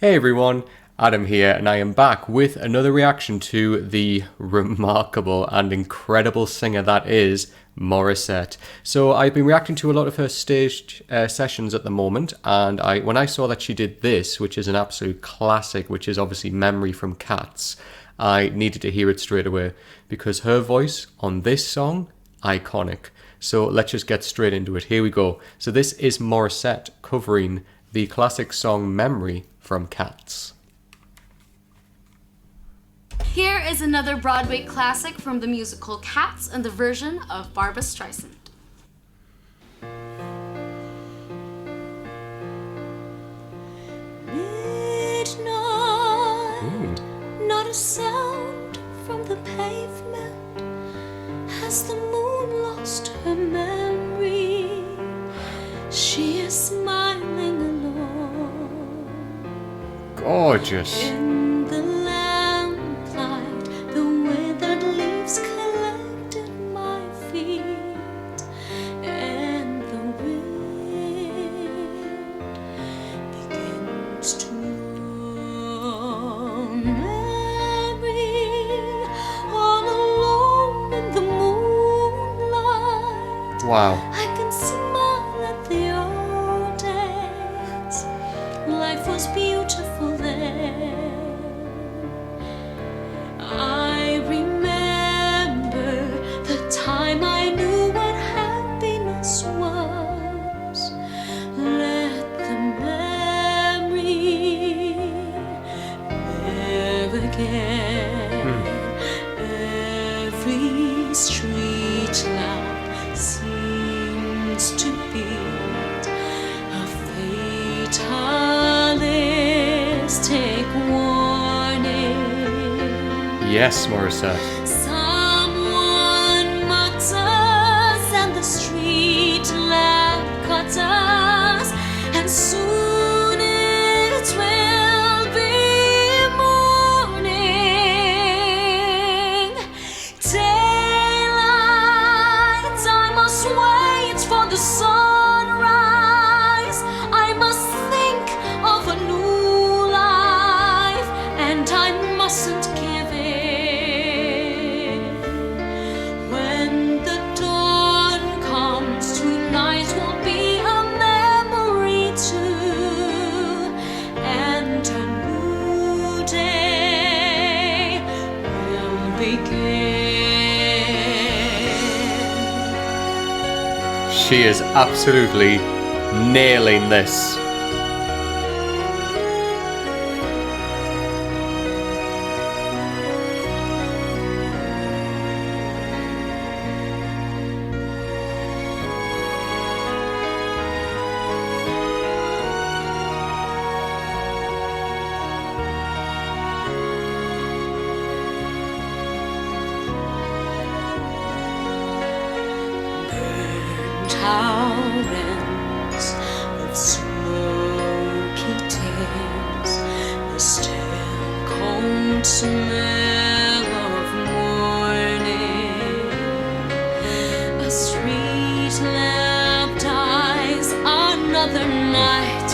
Hey everyone, Adam here, and I am back with another reaction to the remarkable and incredible singer that is Morissette. So I've been reacting to a lot of her staged sessions at the moment, and when I saw that she did this, which is an absolute classic, which is obviously Memory from Cats, I needed to hear it straight away because her voice on this song, iconic. So let's just get straight into it. Here we go. So this is Morissette covering the classic song Memory from Cats. Here is another Broadway classic from the musical Cats and the version of Barbra Streisand. Midnight, not a sound from the pavement. Has the moon lost her memory? She is smiling alone. Gorgeous. In the lamplight, the withered leaves collect at my feet, and the wind begins to mourn. Mary, all alone in the moonlight. Wow. I can smile at the old days. Life was beautiful then. I remember the time I knew what happiness was. Let the memory live again. Every street lamp seems to beat a fatalistic warning. Yes, Morissette. Someone mocks us and the street lamp cuts us, and soon it will be morning. Daylight, I must wait for the sunrise. I must think of a new life, and I mustn't give in. When the dawn comes, tonight will be a memory too, and a new day will begin. She is absolutely nailing this. Torrents of smoky tears, the still cold smell of morning. A street lamp dies, another night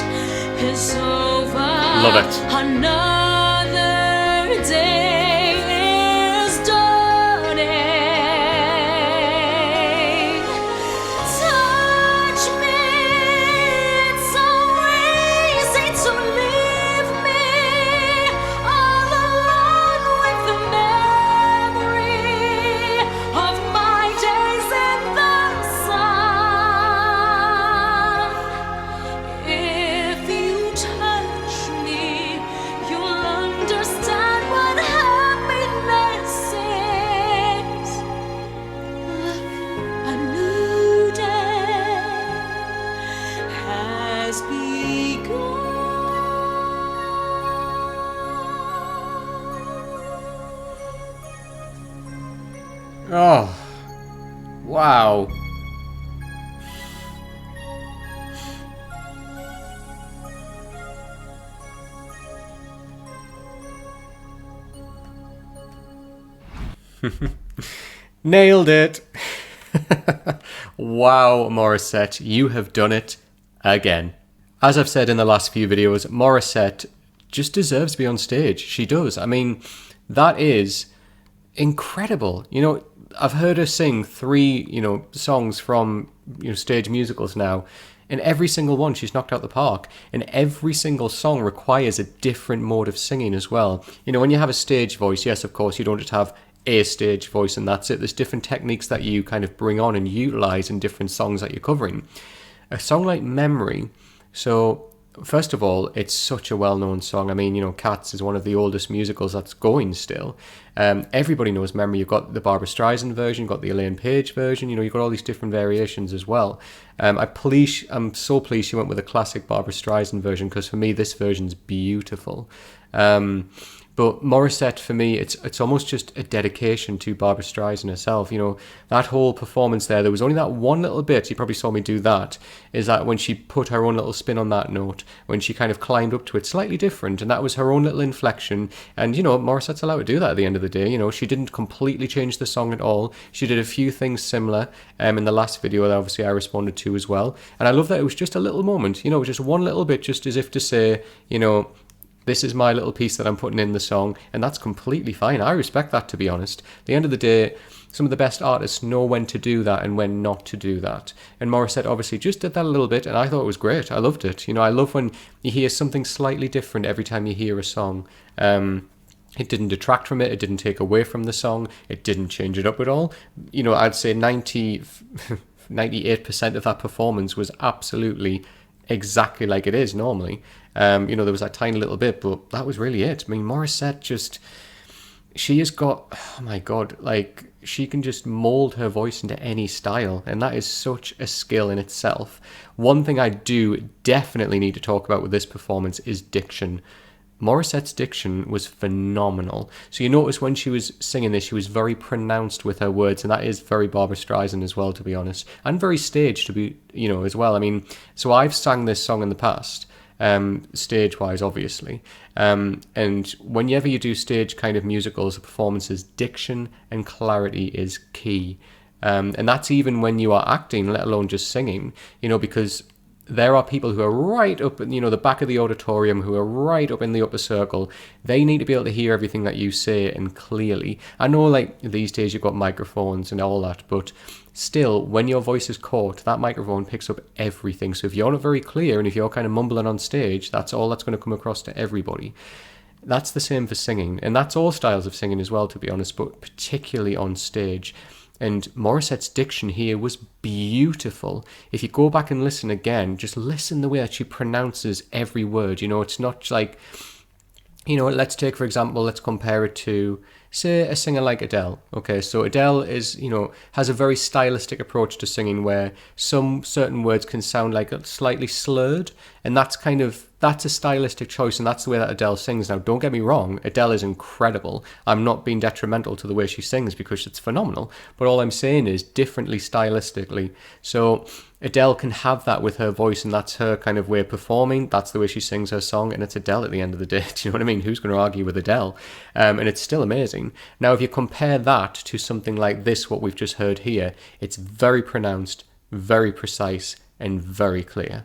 is over. Love it. Another day is dawning. Touch me, it's so easy to leave me all alone with the memory of my days in the sun. If you touch me, you'll understand what happiness is. Look, a new day has begun. Oh, wow. Nailed it. Wow, Morissette, you have done it again. As I've said in the last few videos, Morissette just deserves to be on stage. She does. I mean, that is incredible. You know, I've heard her sing 3, songs from, stage musicals now, and every single one she's knocked out the park. And every single song requires a different mode of singing as well. You know, when you have a stage voice, yes, of course, you don't just have a stage voice and that's it. There's different techniques that you kind of bring on and utilize in different songs that you're covering. A song like Memory, so first of all, it's such a well-known song. I mean, Cats is one of the oldest musicals that's going still. Everybody knows Memory. You've got the Barbra Streisand version, you've got the Elaine Page version, you've got all these different variations as well. I'm so pleased she went with the classic Barbra Streisand version, because for me, this version's beautiful. But Morissette, for me, it's almost just a dedication to Barbra Streisand herself. That whole performance there was only that one little bit, you probably saw me do that, is that when she put her own little spin on that note, when she kind of climbed up to it slightly different, and that was her own little inflection. And, Morissette's allowed to do that at the end of the day. She didn't completely change the song at all. She did a few things similar in the last video that obviously I responded to as well. And I love that it was just a little moment, just one little bit, just as if to say, this is my little piece that I'm putting in the song, and that's completely fine. I respect that, to be honest. At the end of the day, some of the best artists know when to do that and when not to do that. And Morissette obviously just did that a little bit, and I thought it was great. I loved it. I love when you hear something slightly different every time you hear a song. It didn't detract from it. It didn't take away from the song. It didn't change it up at all. I'd say 98% of that performance was absolutely exactly like it is normally. There was that tiny little bit, but that was really it. I mean, Morissette she has got, oh my God, she can just mold her voice into any style, and that is such a skill in itself. One thing I do definitely need to talk about with this performance is diction. Morissette's diction was phenomenal. So you notice when she was singing this, she was very pronounced with her words, and that is very Barbra Streisand as well, to be honest, and very staged to be, as well. I mean, so I've sang this song in the past, stage-wise, obviously, and whenever you do stage kind of musicals or performances, diction and clarity is key, and that's even when you are acting, let alone just singing, because there are people who are right up in, the back of the auditorium, who are right up in the upper circle. They need to be able to hear everything that you say, and clearly. I know, these days you've got microphones and all that, but still, when your voice is caught, that microphone picks up everything. So if you're not very clear, and if you're kind of mumbling on stage, that's all that's going to come across to everybody. That's the same for singing, and that's all styles of singing as well, to be honest, but particularly on stage. And Morissette's diction here was beautiful. If you go back and listen again, just listen the way that she pronounces every word. It's not like, let's take, for example, let's compare it to, say, a singer like Adele. Okay, so Adele is, has a very stylistic approach to singing, where some certain words can sound like slightly slurred, and that's a stylistic choice, and that's the way that Adele sings. Now, don't get me wrong, Adele is incredible. I'm not being detrimental to the way she sings, because it's phenomenal, but all I'm saying is differently stylistically. So Adele can have that with her voice, and that's her kind of way of performing. That's the way she sings her song, and it's Adele at the end of the day. Do you know what I mean? Who's going to argue with Adele? And it's still amazing. Now, if you compare that to something like this, what we've just heard here, it's very pronounced, very precise, and very clear.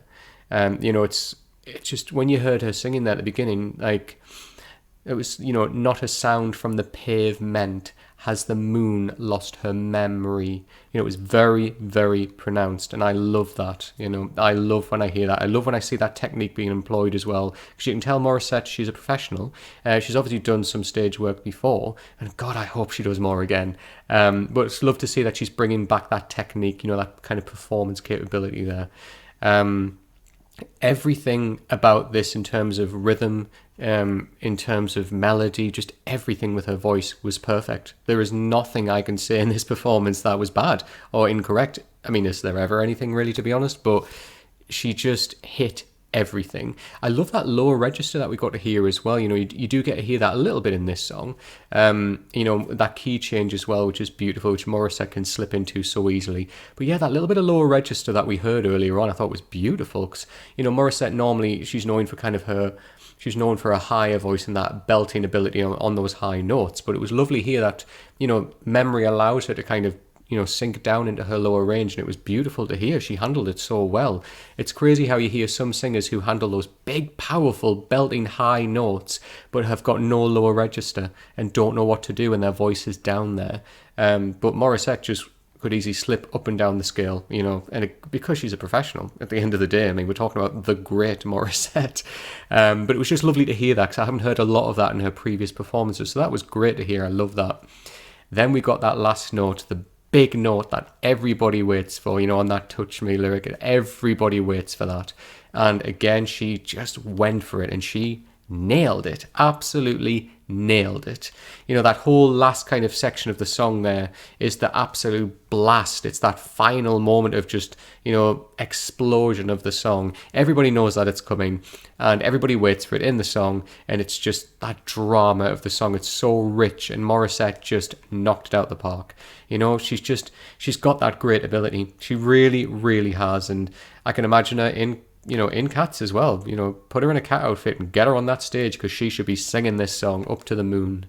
It's just, when you heard her singing there at the beginning, it was, not a sound from the pavement. Has the moon lost her memory? It was very, very pronounced, and I love that. I love when I hear that. I love when I see that technique being employed as well, because you can tell Morissette, she's a professional. She's obviously done some stage work before, and God, I hope she does more again. But it's love to see that she's bringing back that technique, that kind of performance capability there. Everything about this, in terms of rhythm, in terms of melody, just everything with her voice was perfect. There is nothing I can say in this performance that was bad or incorrect. I mean, is there ever anything really, to be honest? But she just hit everything. I love that lower register that we got to hear as well. You do get to hear that a little bit in this song. That key change as well, which is beautiful, which Morissette can slip into so easily. But yeah, that little bit of lower register that we heard earlier on, I thought was beautiful, because Morissette, normally she's known for a higher voice and that belting ability on those high notes. But it was lovely here that Memory allows her to kind of sink down into her lower range, and it was beautiful to hear. She handled it so well. It's crazy how you hear some singers who handle those big, powerful, belting high notes, but have got no lower register and don't know what to do, and their voice is down there. But Morissette just could easily slip up and down the scale, because she's a professional at the end of the day. I mean, we're talking about the great Morissette. But it was just lovely to hear that, because I haven't heard a lot of that in her previous performances. So that was great to hear. I love that. Then we got that last note, the big note that everybody waits for, on that Touch Me lyric. Everybody waits for that. And again, she just went for it, and she nailed it. Absolutely nailed it. That whole last kind of section of the song there is the absolute blast. It's that final moment of just, explosion of the song. Everybody knows that it's coming, and everybody waits for it in the song, and it's just that drama of the song. It's so rich, and Morissette just knocked it out the park. She's got that great ability. She really, really has, and I can imagine her in Cats as well. Put her in a cat outfit and get her on that stage, because she should be singing this song up to the moon.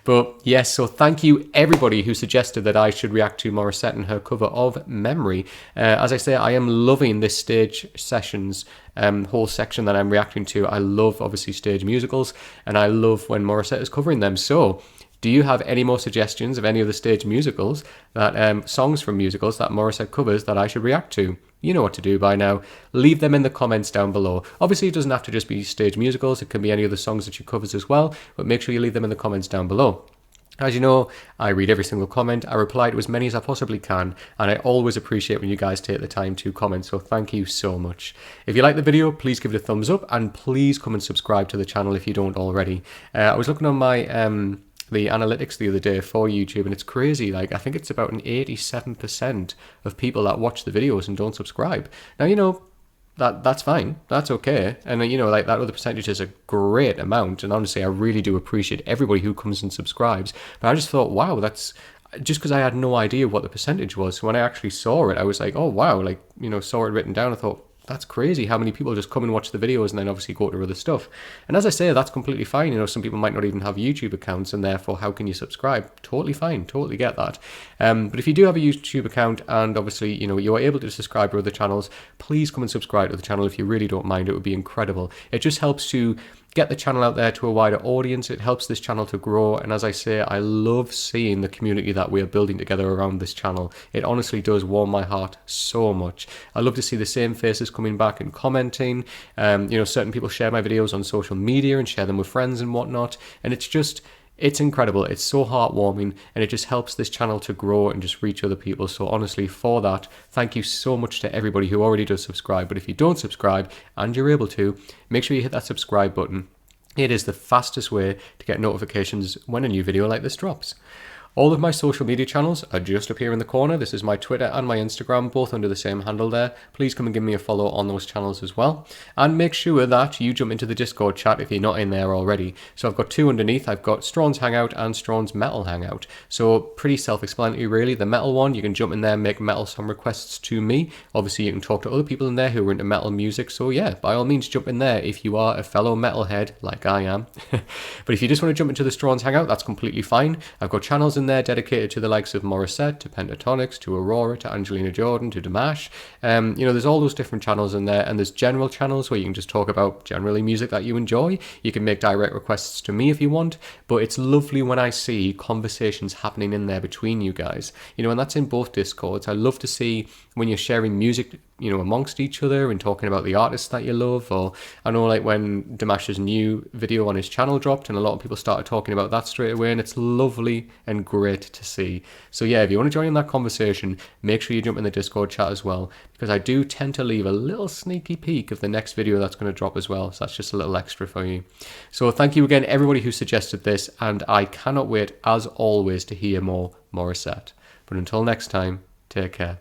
But yes, so thank you everybody who suggested that I should react to Morissette and her cover of Memory. As I say, I am loving this stage sessions whole section that I'm reacting to. I love, obviously, stage musicals, and I love when Morissette is covering them. So do you have any more suggestions of any of the stage musicals, that songs from musicals that Morissette covers that I should react to? You know what to do by now. Leave them in the comments down below. Obviously, it doesn't have to just be stage musicals. It can be any of the songs that she covers as well, but make sure you leave them in the comments down below. As you know, I read every single comment. I reply to as many as I possibly can, and I always appreciate when you guys take the time to comment, so thank you so much. If you like the video, please give it a thumbs up, and please come and subscribe to the channel if you don't already. I was looking on my the analytics the other day for YouTube, and it's crazy. I think it's about an 87% of people that watch the videos and don't subscribe. Now, that's fine. That's okay. And that other percentage is a great amount, and honestly, I really do appreciate everybody who comes and subscribes. But I just thought, wow, that's just because I had no idea what the percentage was. So when I actually saw it, I was like, oh wow, saw it written down. I thought, that's crazy how many people just come and watch the videos and then obviously go to other stuff. And as I say, that's completely fine. Some people might not even have YouTube accounts, and therefore, how can you subscribe? Totally fine. Totally get that. But if you do have a YouTube account, and obviously, you are able to subscribe to other channels, please come and subscribe to the channel if you really don't mind. It would be incredible. It just helps to get the channel out there to a wider audience. It helps this channel to grow, and as I say, I love seeing the community that we are building together around this channel. It honestly does warm my heart so much. I love to see the same faces coming back and commenting. Certain people share my videos on social media and share them with friends and whatnot, and it's incredible. It's so heartwarming, and it just helps this channel to grow and just reach other people. So honestly, for that, thank you so much to everybody who already does subscribe. But if you don't subscribe and you're able to, make sure you hit that subscribe button. It is the fastest way to get notifications when a new video like this drops. All of my social media channels are just up here in the corner. This is my Twitter and my Instagram, both under the same handle there. Please come and give me a follow on those channels as well. And make sure that you jump into the Discord chat if you're not in there already. So I've got two underneath. I've got Strawn's Hangout and Strawn's Metal Hangout. So pretty self-explanatory, really. The metal one, you can jump in there and make metal song requests to me. Obviously, you can talk to other people in there who are into metal music. So yeah, by all means, jump in there if you are a fellow metalhead like I am. But if you just want to jump into the Strawn's Hangout, that's completely fine. I've got channels in there dedicated to the likes of Morissette, to Pentatonics, to Aurora, to Angelina Jordan, to Damash. There's all those different channels in there, and there's general channels where you can just talk about generally music that you enjoy. You can make direct requests to me if you want, but it's lovely when I see conversations happening in there between you guys. And that's in both Discords. I love to see when you're sharing music, amongst each other and talking about the artists that you love. Or I know, when Damash's new video on his channel dropped, and a lot of people started talking about that straight away, and it's lovely and great to see. So yeah, if you want to join in that conversation, make sure you jump in the Discord chat as well, because I do tend to leave a little sneaky peek of the next video that's going to drop as well. So that's just a little extra for you. So thank you again, everybody who suggested this, and I cannot wait, as always, to hear more Morissette. But until next time, take care.